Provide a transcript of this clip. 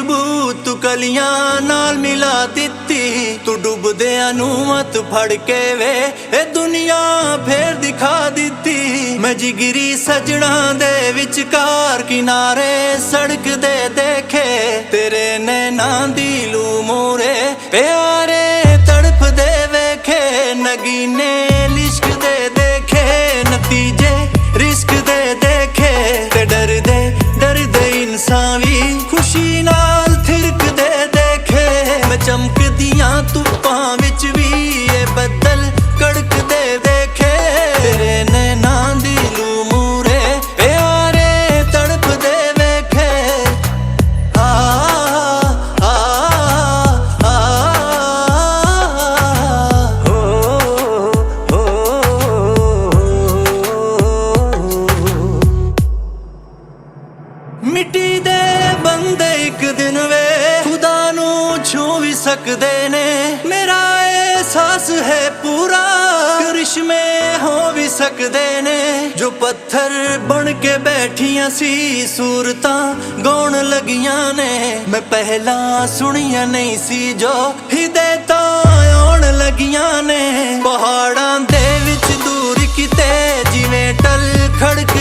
ਖੁਸ਼ਬੂ ਤੂੰ ਕਲੀਆਂ ਨਾਲ ਮਿਲਾ ਦਿੱਤੀ। ਤੂੰ ਡੁੱਬਦਿਆਂ ਨੂੰ ਮਤ ਫੜ ਕੇ ਵੇ ਇਹ ਦੁਨੀਆ ਫੇਰ ਦਿਖਾ ਦਿੱਤੀ। ਮੈਂ ਜਿਗਰੀ ਸਜਣਾ ਦੇ ਵਿਚਕਾਰ ਕਿਨਾਰੇ ਸੜਕ ਦੇ ਦੇਖੇ ਤੇਰੇ ਨੈਣਾਂ ਦੀ ਲੂ ਮੂਰੇ ਪਿਆਰੇ ਤੜਫਦੇ ਵੇਖੇ। ਨਗੀਨੇ ਲਿਸ਼ਕ ਦੇ ਦੇਖੇ ਨਤੀਜੇ ਰਿਸਕ ਦੇ ਦੇਖੇ ਤੇ ਡਰਦੇ ਡਰਦੇ ਇਨਸਾਨ ਵੀ ਖੁਸ਼ੀ ਨਾਲ ਥਿਰਕਦੇ ਦੇਖੇ। ਮੈਂ ਚਮਕਦੀਆਂ ਧੁੱਪਾਂ ਵਿੱਚ ਵੀ ਇਹ ਬੱਦਲ ਕੜਕਦੇ ਦੇਖੇ ਤੇਰੇ ਨੈਣਾਂ ਦੀ ਲੂ ਮੂਰੇ ਪਿਆਰੇ ਤੜਫਦੇ ਵੇਖੇ। ਆ ਆ ਆ ਮਿੱਟੀ ਦੇ ਬੰਦੇ ਇੱਕ ਦਿਨ ਵੇ ਖੁਦਾ ਨੂੰ ਛੂ ਵੀ ਸਕਦੇ ਨੇ। ਮੇਰਾ एहसास है पूरा करिश्मे हो भी सकते ने। जो पत्थर बन के बैठिया सी सूरतां गाउण लगियां ने। मैं पहला सुनिया नहीं सी जो हिदायतां आउण लगियां ने। पहाड़ां दे विच दूर किते जिवें टल खड़क